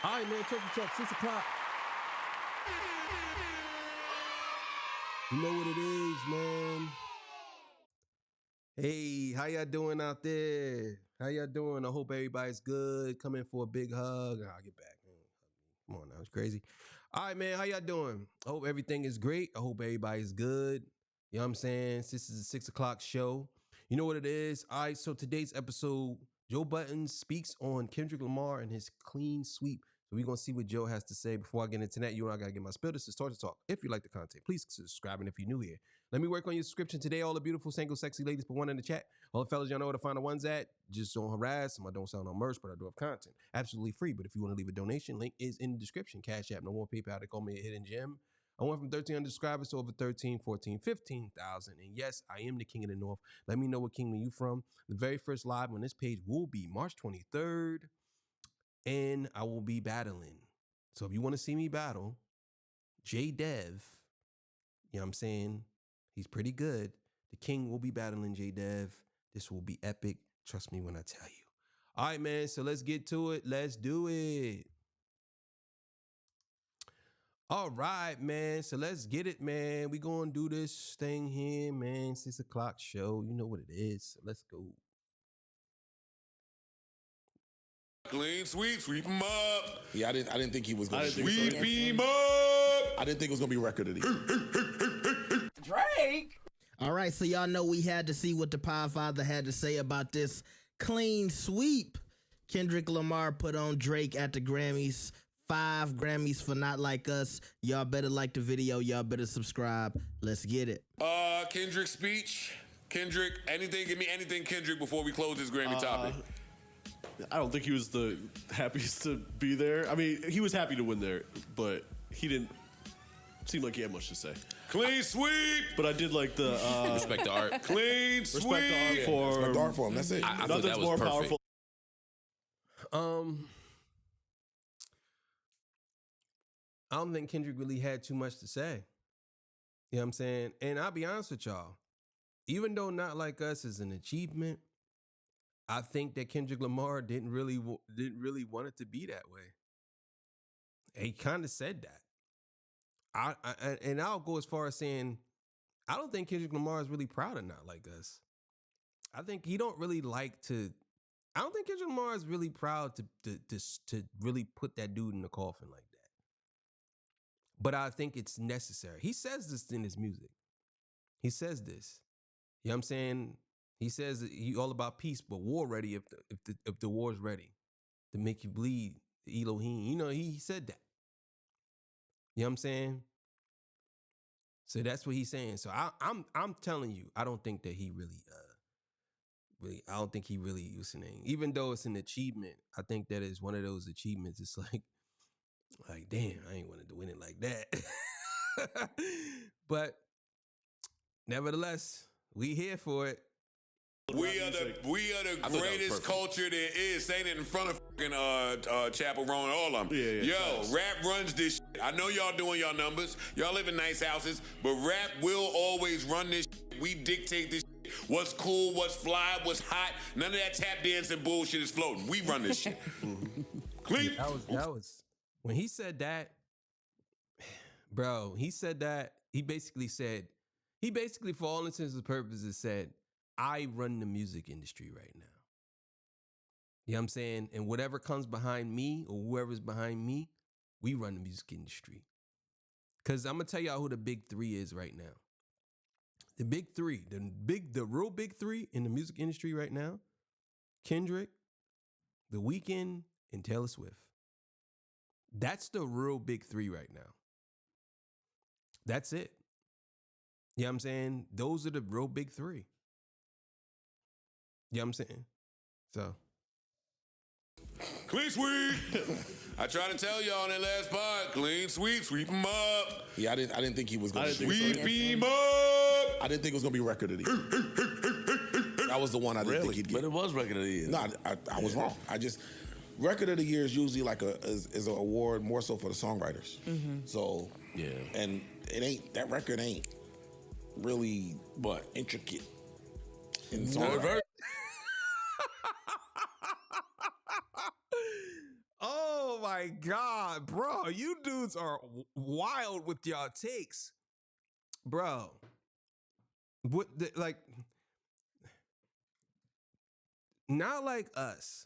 All right, man, talk, 6 o'clock. You know what it is, man. Hey, how y'all doing out there? How y'all doing? I hope everybody's good. Come in for a big hug. I'll get back. Come on now, it's crazy. All right, man, how y'all doing? I hope everything is great. I hope everybody's good. You know what I'm saying? This is a 6 o'clock show. You know what it is? All right, so today's episode, Joe Budden speaks on Kendrick Lamar and his clean sweep. So we're going to see what Joe has to say. Before I get into that, you and I got to get my spill. This is Start to Talk. If you like the content, please subscribe. And if you're new here, let me work on your subscription today. All the beautiful, single, sexy ladies, put one in the chat. All the fellas, y'all know where to find the ones at. Just don't harass them. I don't sound on merch, but I do have content. Absolutely free. But if you want to leave a donation, link is in the description. Cash App, no more PayPal. They call me a hidden gem. I went from 1,300 subscribers to over 13, 14, 15,000. And yes, I am the king of the North. Let me know what kingdom you from. The very first live on this page will be March 23rd. And I will be battling. So if you want to see me battle, J Dev, you know what I'm saying? He's pretty good. The king will be battling J Dev. This will be epic. Trust me when I tell you. All right, man. So let's get to it. Let's do it. All right, man. So let's get it, man. We gonna do this thing here, man. 6 o'clock show. You know what it is. So let's go. Clean sweep, sweep him up. Yeah, I didn't think he was going to Sweep him up. I didn't think it was going to be record of the year. Drake. All right, so y'all know we had to see what the Podfather had to say about this clean sweep Kendrick Lamar put on Drake at the Grammys. 5 Grammys for Not Like Us. Y'all better like the video. Y'all better subscribe. Let's get it. Kendrick speech. Kendrick, anything, give me anything Kendrick before we close this Grammy topic. I don't think he was the happiest to be there. I mean, he was happy to win there, but he didn't seem like he had much to say. Clean sweep. But I did like the respect the art. Clean sweep. Respect the art for Respect the art for him. That's it. I thought nothing's that was more perfect. powerful. I don't think Kendrick really had too much to say. You know what I'm saying? And I'll be honest with y'all. Even though Not Like Us is an achievement, I think that Kendrick Lamar didn't really want it to be that way. He kind of said that. And I'll go as far as saying, I don't think Kendrick Lamar is really proud of Not Like Us. I think he don't really like to. I don't think Kendrick Lamar is really proud to really put that dude in the coffin like that. But I think it's necessary. He says this in his music. He says this. You know what I'm saying? He says that he all about peace, but war ready if the war's ready to make you bleed, the Elohim. You know, he said that. You know what I'm saying? So that's what he's saying. So I'm telling you, I don't think that he really I don't think he really listening. Even though it's an achievement, I think that is one of those achievements. It's like damn, I ain't wanted to win it like that. But nevertheless, we here for it. We are the greatest culture there is. Saying it in front of fucking Chapel Roan, all of them. Yeah, Yo, rap runs this shit. I know y'all doing y'all numbers. Y'all live in nice houses, but rap will always run this shit. We dictate this shit. What's cool, what's fly, what's hot. None of that tap dancing bullshit is floating. We run this shit. Clean. That was when he said that, bro, he said that, he basically, for all intents and purposes, said, I run the music industry right now. You know what I'm saying? And whatever comes behind me or whoever's behind me, we run the music industry. Because I'm going to tell y'all who the big 3 is right now. The big 3, the real big 3 in the music industry right now, Kendrick, The Weeknd, and Taylor Swift. That's the real big 3 right now. That's it. You know what I'm saying? Those are the real big 3. You know what I'm saying? So. Clean sweep. I tried to tell y'all in that last part. Clean sweep, sweep him up. Yeah, I didn't think he was going to Sweep him up. I didn't think it was going to be record of the year. That was the one I didn't think he'd get. But it was record of the year. No, I was wrong. Record of the year is usually like is an award more so for the songwriters. Mm-hmm. So yeah, and that record ain't really intricate in songwriting. Oh my God, bro. You dudes are wild with y'all takes. Bro. Not Like Us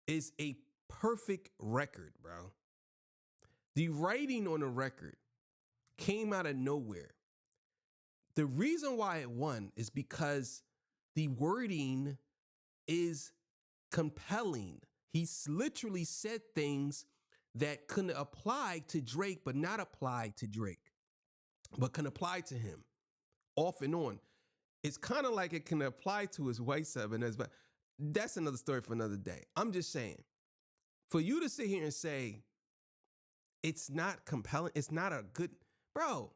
is a perfect record, bro. The writing on the record came out of nowhere. The reason why it won is because the wording is compelling. He's literally said things that couldn't apply to Drake, but not apply to Drake, but can apply to him off and on. It's kind of like it can apply to his white Southerners, but that's another story for another day. I'm just saying, for you to sit here and say it's not compelling, it's not a good, bro.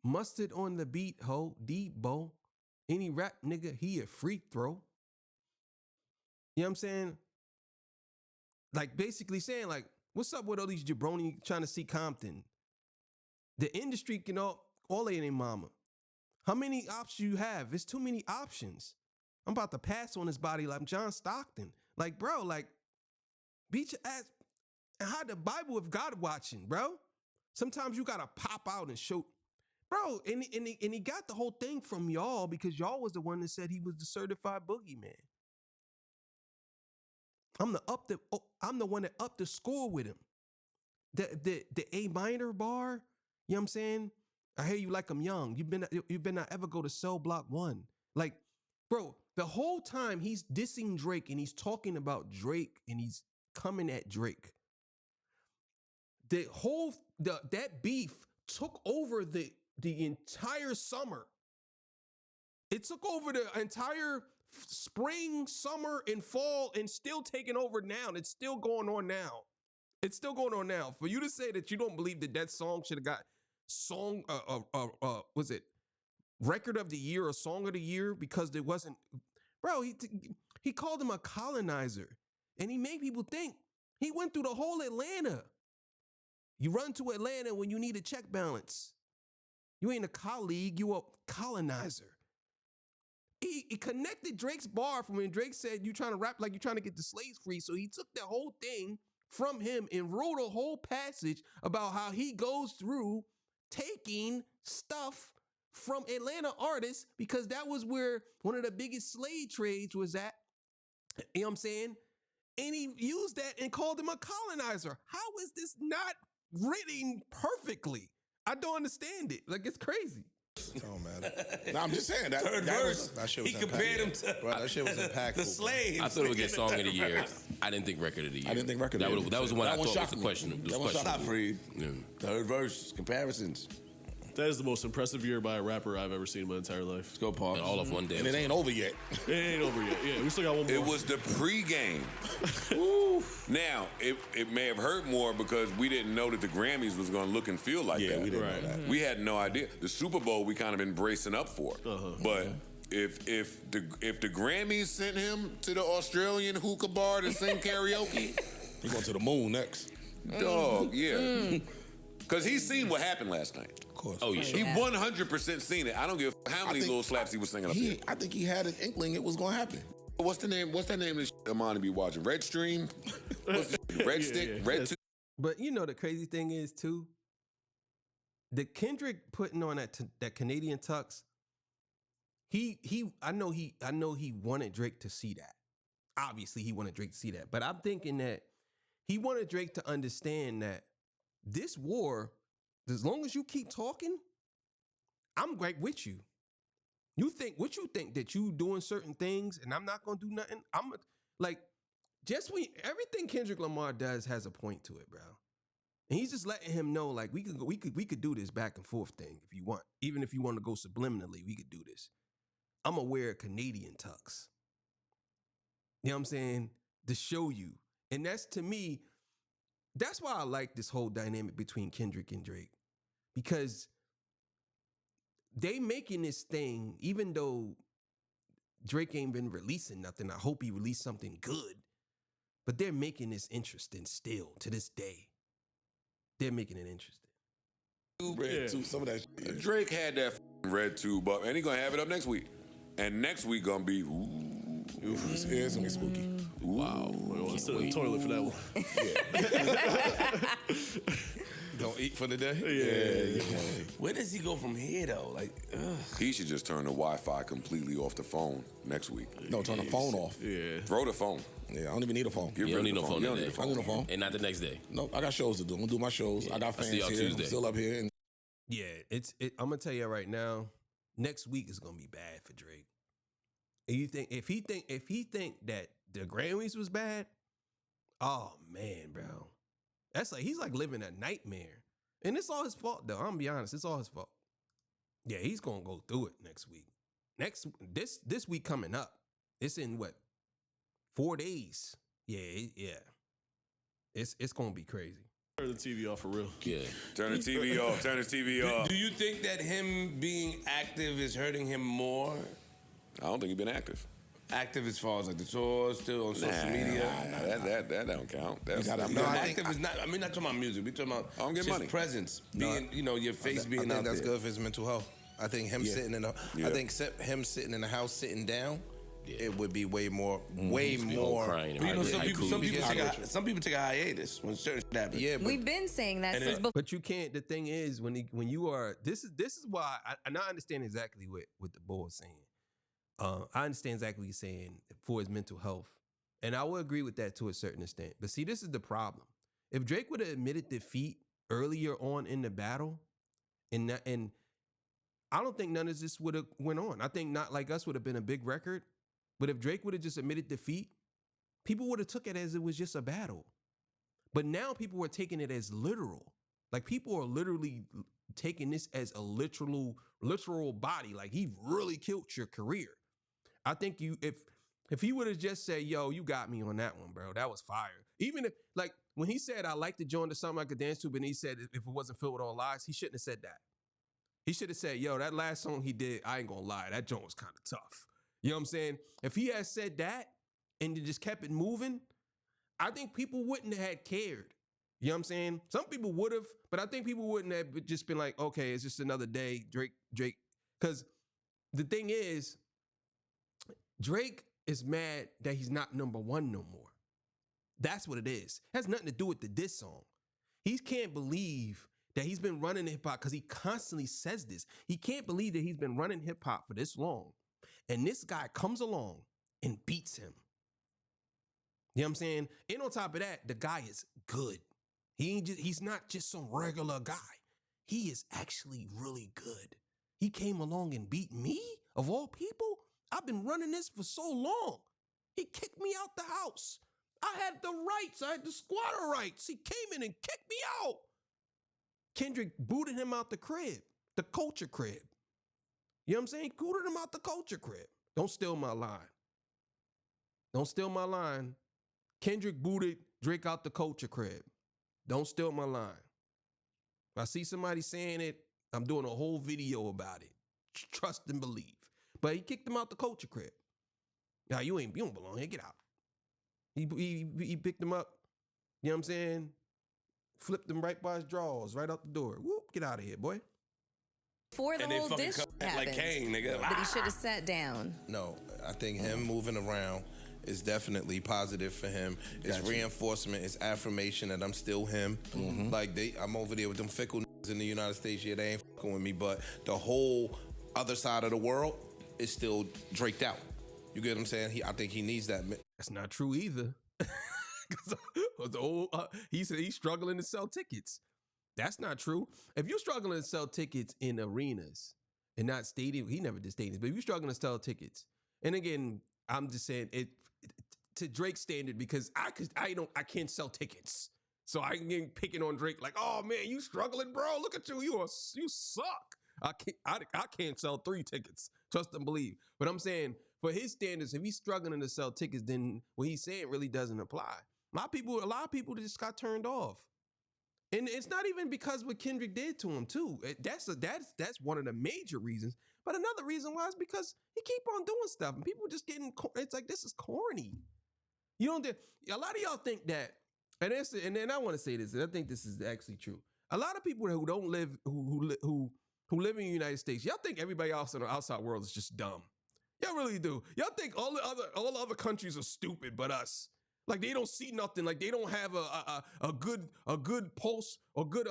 Mustard on the beat, ho, Debo. Any rap nigga, he a free throw. You know what I'm saying? Like basically saying like, what's up with all these jabroni trying to see Compton? The industry can all they ain't mama. How many options you have? It's too many options. I'm about to pass on his body like I'm John Stockton. Like, bro, like, beat your ass and hide the Bible if God watching, bro. Sometimes you gotta pop out and show, bro. And he got the whole thing from y'all because y'all was the one that said he was the certified boogeyman. I'm the one that upped the score with him. The A minor bar, you know what I'm saying? I hear you like I'm young. You've been not ever go to Cell Block 1. Like, bro, the whole time he's dissing Drake and he's talking about Drake and he's coming at Drake. That beef took over the entire summer. It took over the entire spring, summer, and fall, and still taking over now. It's still going on now. It's still going on now. For you to say that you don't believe that song should have got was it record of the year or song of the year because there wasn't, bro, he called him a colonizer and he made people think. He went through the whole Atlanta. You run to Atlanta when you need a check balance. You ain't a colleague, you a colonizer. He connected Drake's bar from when Drake said you trying to rap like you're trying to get the slaves free. So he took the whole thing from him and wrote a whole passage about how he goes through taking stuff from Atlanta artists because that was where one of the biggest slave trades was at. You know what I'm saying? And he used that and called him a colonizer. How is this not written perfectly? I don't understand it. Like, it's crazy. Oh man! No, I'm just saying that. Third verse, that shit was he compared him to bro, that shit was impactful. the slaves. I thought it would get song of the year. I didn't think record of the year. I didn't think record of the year. That was the one I thought was shocked the me. question. That one shocked for you. Yeah. Third verse comparisons. That is the most impressive year by a rapper I've ever seen in my entire life. Let's go, Paul. And all of one day. And it ain't over yet. It ain't over yet. Yeah, we still got one more. It was the pregame. Now, it may have hurt more because we didn't know that the Grammys was going to look and feel like that. We didn't know that. We had no idea. The Super Bowl, we kind of been bracing up for. But if the Grammys sent him to the Australian hookah bar to sing karaoke, He going to the moon next. dog, yeah. Because he's seen what happened last night. Of course. Oh, yeah. He 100% seen it. I don't give how many little slaps he was singing up there. I think he had an inkling it was going to happen. What's the name? What's that name of the I'm on to be watching? Red Stream? What's the Red Stick? yeah. Red Tube? But you know the crazy thing is too, the Kendrick putting on that Canadian tux, I know he wanted Drake to see that. Obviously he wanted Drake to see that. But I'm thinking that he wanted Drake to understand that this war, as long as you keep talking, I'm right with you. You think that you doing certain things and I'm not gonna do nothing? I'm like, everything Kendrick Lamar does has a point to it, bro. And he's just letting him know, like, we could do this back and forth thing if you want. Even if you want to go subliminally, we could do this. I'm gonna wear a Canadian tux. You know what I'm saying? To show you. And that's, to me, that's why I like this whole dynamic between Kendrick and Drake. Because they making this thing, even though Drake ain't been releasing nothing, I hope he released something good. But they're making this interesting still to this day. They're making it interesting. Red too. Some of that shit. Drake had that Red Tube up, and he gonna have it up next week. And next week gonna be, ooh. It's gonna be spooky. Wow. Well, sit in the toilet for that one. Don't eat for the day. Yeah. Where does he go from here though? Like, He should just turn the Wi-Fi completely off the phone next week. No, turn the phone off. Yeah. Throw the phone. Yeah, I don't even need a phone. Get You don't rid need of no the phone You don't today. need a I don't need a phone. And not the next day. No, I got shows to do. I'm gonna do my shows. I got I see fans y'all here. Tuesday. I'm still up here. And Yeah, I'm gonna tell you right now. Next week is gonna be bad for Drake. And you think if he think that the Grammys was bad, oh man, bro, that's like he's like living a nightmare, and it's all his fault though. I'm gonna be honest, it's all his fault. Yeah, he's gonna go through it next week. This week coming up, it's in what 4 days. Yeah, it's gonna be crazy. Turn the TV off for real. Yeah. Turn the TV off. Turn the TV off. do you think that him being active is hurting him more? I don't think he's been active. Active as far as like the tours, still on social media. That don't count. That's gotta- I'm no, not- I think- Active is not. I mean, not talking about music. We talking about I'm getting just money. presence, being, your face being I think out that's there. good for his mental health. I think him sitting in him sitting in the house sitting down, it would be way more. Crying But, some haikus. people take a hiatus when certain shit happens. Yeah, but We've been saying that since before. But you can't. The thing is, when you are, this is why I understand exactly what the boy is saying. I understand exactly what he's saying for his mental health, and I will agree with that to a certain extent. But see, this is the problem. If Drake would have admitted defeat earlier on in the battle, and I don't think none of this would have went on. I think Not Like Us would have been a big record, but if Drake would have just admitted defeat, people would have took it as it was just a battle. But now people were taking it as literal. Like people are literally taking this as a literal body. Like he really killed your career. I think if he would have just said, yo, you got me on that one, bro. That was fire. Even if, like, when he said, I like to join to something I could dance to, but he said, if it wasn't filled with all lies, he shouldn't have said that. He should have said, yo, that last song he did, I ain't gonna lie, that joint was kind of tough. You know what I'm saying? If he had said that and just kept it moving, I think people wouldn't have cared. You know what I'm saying? Some people would have, but I think people wouldn't have just been like, okay, it's just another day, Drake. Because the thing is, Drake is mad that he's not number one no more. That's what it is. It has nothing to do with the diss song. He can't believe that he's been running hip hop because he constantly says this. He can't believe that he's been running hip hop for this long. And this guy comes along and beats him. You know what I'm saying? And on top of that, the guy is good. He's not just some regular guy. He is actually really good. He came along and beat me, of all people. I've been running this for so long. He kicked me out the house. I had the rights. I had the squatter rights. He came in and kicked me out. Kendrick booted him out the crib, the culture crib. You know what I'm saying? Booted him out the culture crib. Don't steal my line. Don't steal my line. Kendrick booted Drake out the culture crib. Don't steal my line. If I see somebody saying it, I'm doing a whole video about it. Trust and believe. But he kicked him out the culture crib. Now you don't belong here. Get out. He picked him up. You know what I'm saying? Flipped him right by his drawers, right out the door. Whoop, get out of here, boy. Before the And they whole fucking dish come back happened, like Kane, nigga. but he should have sat down. no, I think him moving around is definitely positive for him. It's reinforcement, it's affirmation that I'm still him. Like I'm over there with them fickle in the United States. Yeah, they ain't fucking with me, but the whole other side of the world is still draked out. You get what I'm saying? I think he needs that. That's not true either. He said he's struggling to sell tickets. That's not true. If you're struggling to sell tickets in arenas and not stadium, he never did stadiums, but if you're struggling to sell tickets, and again, I'm just saying it to Drake's standard because I can't sell tickets. So I can picking on Drake like, oh man, you struggling, bro. Look at you. You suck. I can't sell 3 tickets. Trust and believe. But I'm saying for his standards, if he's struggling to sell tickets, then what he's saying really doesn't apply. A lot of people just got turned off. And it's not even because what Kendrick did to him too. That's one of the major reasons. But another reason why is because he keep on doing stuff and people just getting. It's like this is corny. You don't. A lot of y'all think that, and then I want to say this. And I think this is actually true. A lot of people who don't live who live in the United States, y'all think everybody else in the outside world is just dumb. Y'all really do. Y'all think all the other countries are stupid but us. Like they don't see nothing. Like they don't have a good pulse or good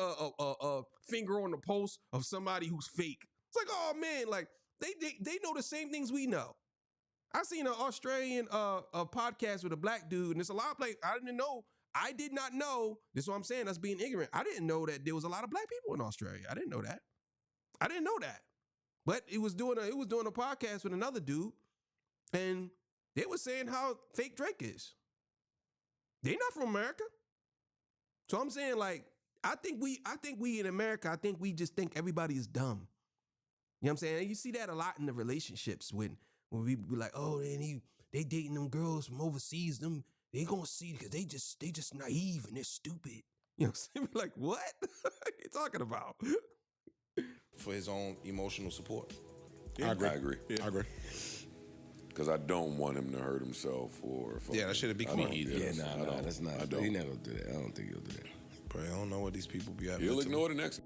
finger on the pulse of somebody who's fake. It's like, oh man, like they know the same things we know. I seen an Australian a podcast with a black dude, and there's a lot of like I did not know. This is what I'm saying. Us being ignorant. I didn't know that there was a lot of black people in Australia. I didn't know that. But it was doing a podcast with another dude, and they were saying how fake Drake is. They not from America. So I'm saying, like, I think we in America, I think we just think everybody is dumb. You know what I'm saying? And you see that a lot in the relationships when we be like, oh, they dating them girls from overseas, them they gonna see because they just naive and they're stupid. You know what I'm saying? Like, what? What are you talking about? For his own emotional support. Yeah, I agree. Yeah. I agree. Because I don't want him to hurt himself or. Yeah, that should be clear. Yeah, nah, that's not. He never do that. I don't think he'll do that. Bro, I don't know what these people be having. He'll ignore the next.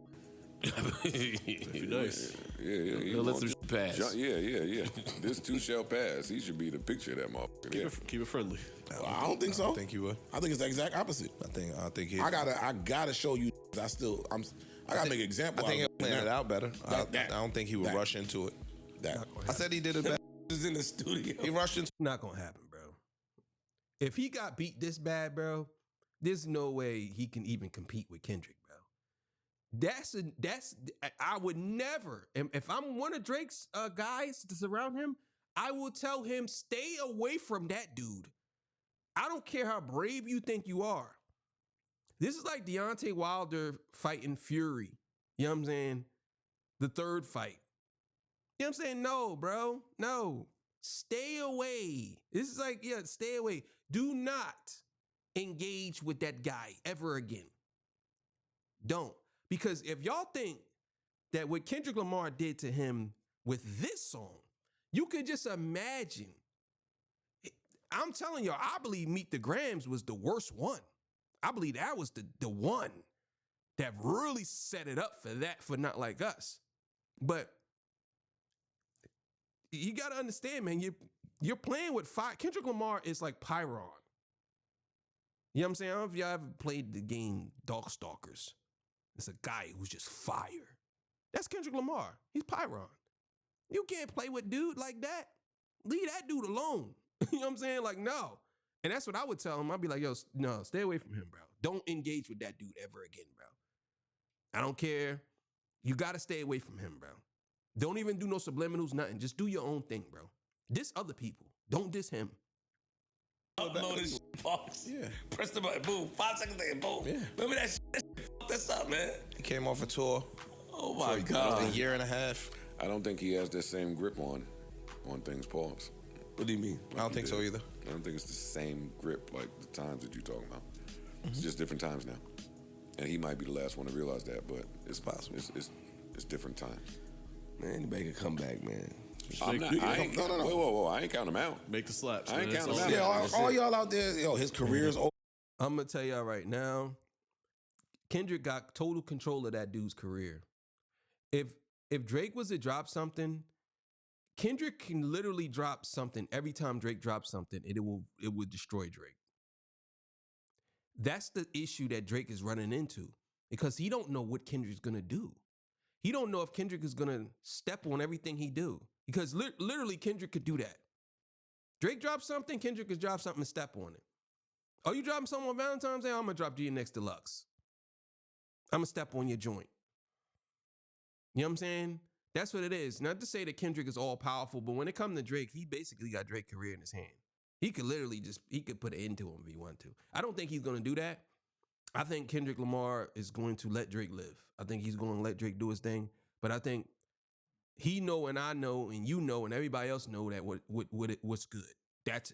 If he does. Yeah. He'll let some shit pass. Yeah. This too shall pass. He should be the picture of that motherfucker. Keep it friendly. I don't think so. I think he would. I think it's the exact opposite. I think he. I gotta show you. I gotta make an example. I think he'll out of plan it out better. I That- don't think he would that- rush into it. That I said he did it better. Is in the studio. He rushed into Not gonna happen, bro. If he got beat this bad, bro, there's no way he can even compete with Kendrick, bro. I would never. If I'm one of Drake's guys to surround him, I will tell him stay away from that dude. I don't care how brave you think you are. This is like Deontay Wilder fighting Fury. You know what I'm saying? The third fight. You know what I'm saying? No, bro. No. Stay away. This is like, stay away. Do not engage with that guy ever again. Don't. Because if y'all think that what Kendrick Lamar did to him with this song, you could just imagine. I'm telling y'all, I believe Meet the Grams was the worst one. I believe that was the one that really set it up for Not Like Us. But you got to understand, man, you're playing with fire. Kendrick Lamar is like Pyron. You know what I'm saying? I don't know if y'all ever played the game Darkstalkers. It's a guy who's just fire. That's Kendrick Lamar. He's Pyron. You can't play with dude like that. Leave that dude alone. You know what I'm saying? Like, no. And that's what I would tell him. I'd be like, yo, no, stay away from him, bro. Don't engage with that dude ever again, bro. I don't care. You got to stay away from him, bro. Don't even do no subliminals, nothing. Just do your own thing, bro. Diss other people. Don't diss him. Upload this shit, pause. Yeah. Press the button, boom. 5 seconds later, boom. Yeah. Remember that shit? Fuck this up, man. He came off a tour Oh my for God. a year and a half. I don't think he has that same grip on things, pause. What do you mean? I don't think so either. I don't think it's the same grip like the times that you're talking about. It's just different times now. And he might be the last one to realize that, but it's possible. It's different times. Man, anybody can come back, man. I'm not, I ain't, no. Whoa. I ain't counting him out. Make the slaps. I ain't man. counting That's him all. out. Yeah, all y'all out there, his career's over. I'm going to tell y'all right now, Kendrick got total control of that dude's career. If Drake was to drop something, Kendrick can literally drop something every time Drake drops something, and it would destroy Drake. That's the issue that Drake is running into because he don't know what Kendrick's going to do. He don't know if Kendrick is going to step on everything he do because literally Kendrick could do that. Drake drops something, Kendrick could drop something and step on it. Oh, you dropping something on Valentine's Day? I'm going to drop GNX Deluxe. I'm going to step on your joint. You know what I'm saying? That's what it is. Not to say that Kendrick is all powerful, but when it comes to Drake, he basically got Drake's career in his hand. He could literally he could put an end to him if he wanted to. I don't think he's going to do that. I think Kendrick Lamar is going to let Drake live. I think he's going to let Drake do his thing. But I think he know and I know and you know and everybody else know that what's good. That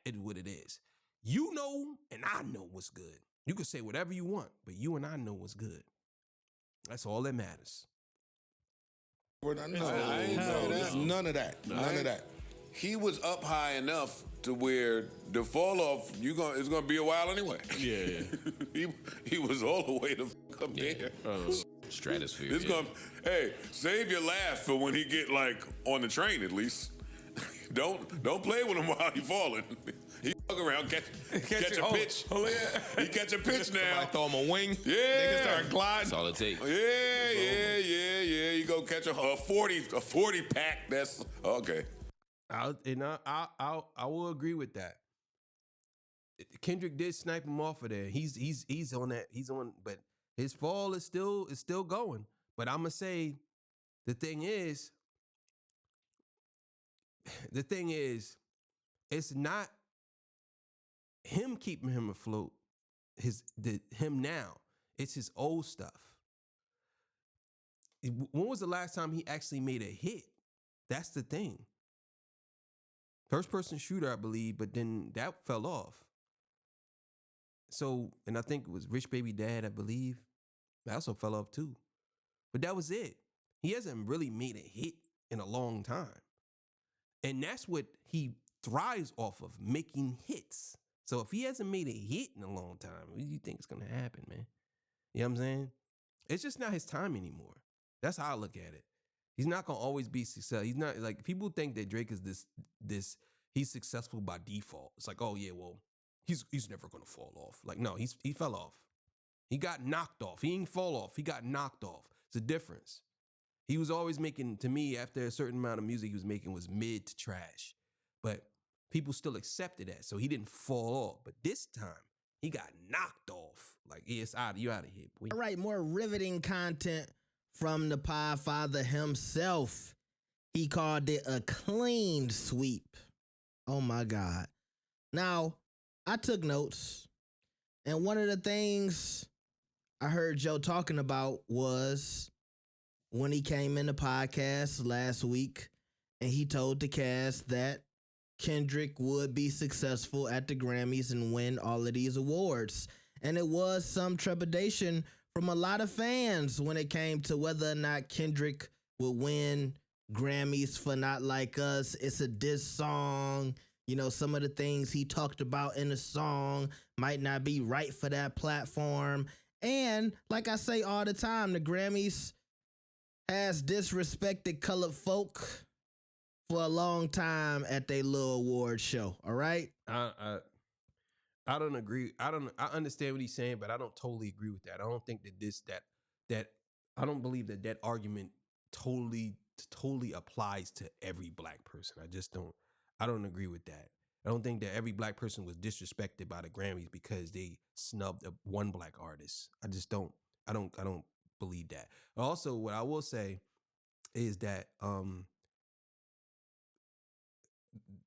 is what it is. You know and I know what's good. You can say whatever you want, but you and I know what's good. That's all that matters. I ain't saying that. None of that. None of that. He was up high enough to where the fall off it's gonna be a while anyway. Yeah. he was all the way to up there. Stratosphere. It's gonna save your laugh for when he get like on the train at least. Don't play with him while he falling. He fuck around, catch a pitch. Oh, yeah. He catch a pitch now. Somebody throw him a wing. Yeah. They can start gliding. That's all it takes. Yeah. You go catch a 40 pack. That's okay. I will agree with that. Kendrick did snipe him off of there. He's on that. He's on, but his fall is still going. But I'm gonna say, the thing is, it's not him keeping him afloat. Him now. It's his old stuff. When was the last time he actually made a hit? That's the thing. First person shooter, I believe, but then that fell off. So, and I think it was Rich Baby Dad, I believe. That also fell off too. But that was it. He hasn't really made a hit in a long time. And that's what he thrives off of, making hits. So if he hasn't made a hit in a long time, what do you think is going to happen, man? You know what I'm saying? It's just not his time anymore. That's how I look at it. He's not going to always be successful. He's not, like, people think that Drake is this, he's successful by default. It's like, oh yeah, well, he's never going to fall off. Like, no, he fell off. He got knocked off. He didn't fall off. He got knocked off. It's a difference. He was always making, to me, after a certain amount of music he was making was mid to trash. But people still accepted that, so he didn't fall off. But this time, he got knocked off. Like, yeah, you out of here, boy. All right, more riveting content from the Podfather himself. He called it a clean sweep. Oh my God. Now, I took notes, and one of the things I heard Joe talking about was when he came in the podcast last week and he told the cast that Kendrick would be successful at the Grammys and win all of these awards. And it was some trepidation from a lot of fans when it came to whether or not Kendrick would win Grammys for Not Like Us. It's a diss song. You know, some of the things he talked about in the song might not be right for that platform. And like I say all the time, the Grammys has disrespected colored folk for a long time at their little award show. All right. I don't agree. I understand what he's saying, but I don't totally agree with that. I don't think that I don't believe that argument totally applies to every black person. I don't agree with that. I don't think that every black person was disrespected by the Grammys because they snubbed one black artist. I don't believe that. Also, what I will say is that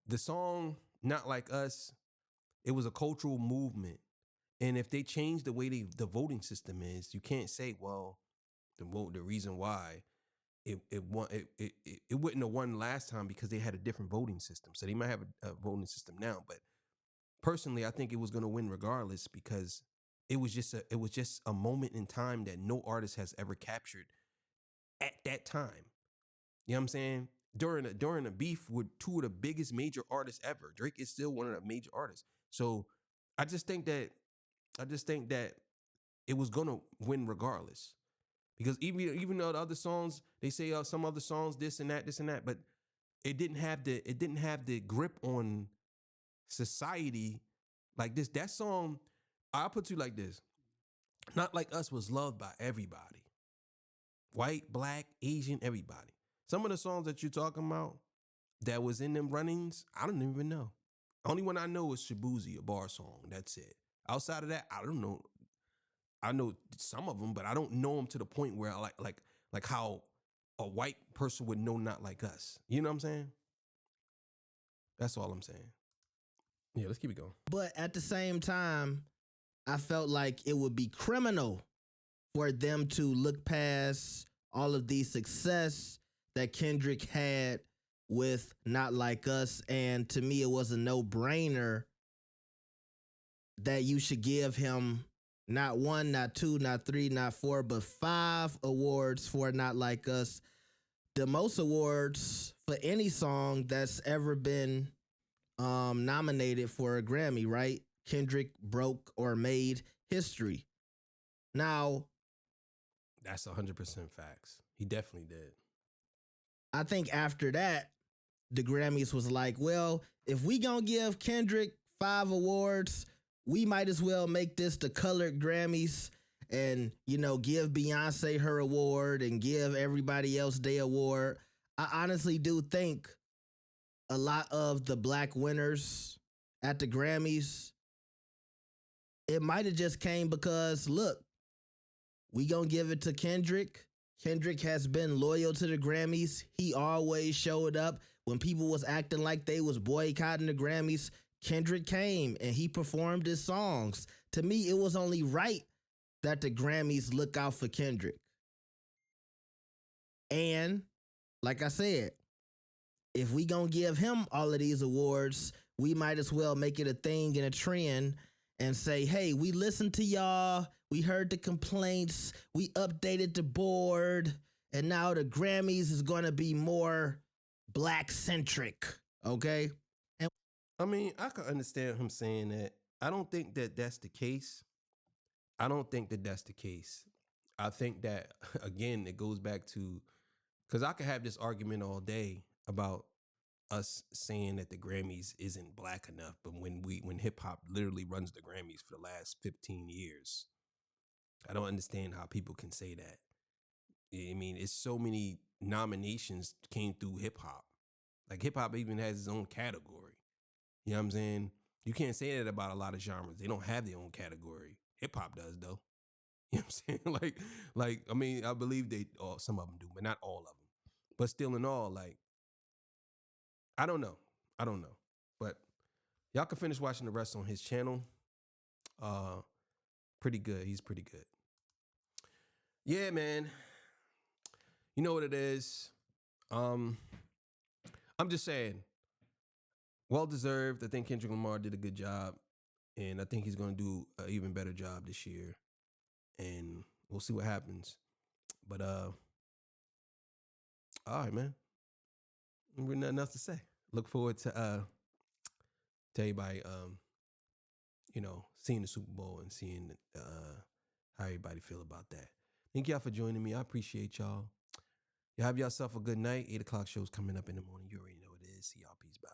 the song Not Like Us, it was a cultural movement. And if they change the way the voting system is, you can't say, well, the reason why it wouldn't have won last time because they had a different voting system. So they might have a voting system now. But personally, I think it was going to win regardless because it was just a moment in time that no artist has ever captured at that time. You know what I'm saying? During a beef with two of the biggest major artists ever. Drake is still one of the major artists. So I just think that it was gonna win regardless. Because even though the other songs, they say some other songs, this and that, but it didn't have the grip on society like this. That song, I'll put you like this. Not Like Us was loved by everybody. White, black, Asian, everybody. Some of the songs that you're talking about that was in them runnings, I don't even know. Only one I know is Shabuzi, a bar song. That's it. Outside of that, I don't know. I know some of them, but I don't know them to the point where I like how a white person would know Not Like Us. You know what I'm saying? That's all I'm saying. Yeah, let's keep it going. But at the same time, I felt like it would be criminal for them to look past all of the success that Kendrick had with Not Like Us. And to me, it was a no-brainer that you should give him not one, not two, not three, not four, but 5 awards for Not Like Us. The most awards for any song that's ever been nominated for a Grammy, right? Kendrick broke or made history. Now, that's 100% facts. He definitely did. I think after that, the Grammys was like, well, if we gonna give Kendrick 5 awards, we might as well make this the colored Grammys and, you know, give Beyonce her award and give everybody else their award. I honestly do think a lot of the black winners at the Grammys, it might have just came because, look, we gonna give it to Kendrick. Kendrick has been loyal to the Grammys. He always showed up when people was acting like they was boycotting the Grammys. Kendrick came and he performed his songs. To me, it was only right that the Grammys look out for Kendrick. And like I said, if we gonna give him all of these awards, we might as well make it a thing and a trend and say, hey, we listened to y'all, we heard the complaints, we updated the board, and now the Grammys is gonna be more black centric, okay? And I mean, I can understand him saying that. I don't think that that's the case. I think that, again, it goes back to, because I could have this argument all day about us saying that the Grammys isn't black enough, but when hip hop literally runs the Grammys for the last 15 years, I don't understand how people can say that. I mean, it's so many nominations came through hip hop. Like hip hop even has its own category. You know what I'm saying? You can't say that about a lot of genres. They don't have their own category. Hip hop does though. You know what I'm saying? Like I mean, I believe some of them do, but not all of them. But still in all, like, I don't know. But y'all can finish watching the rest on his channel. Pretty good. He's pretty good. Yeah, man. You know what it is. I'm just saying, well deserved. I think Kendrick Lamar did a good job, and I think he's going to do an even better job this year. And we'll see what happens. But all right, man. We're nothing else to say. Look forward to everybody, seeing the Super Bowl and seeing how everybody feel about that. Thank y'all for joining me. I appreciate y'all. Y'all have yourself a good night. 8 o'clock show's coming up in the morning. You already know what it is. See y'all. Peace. Bye.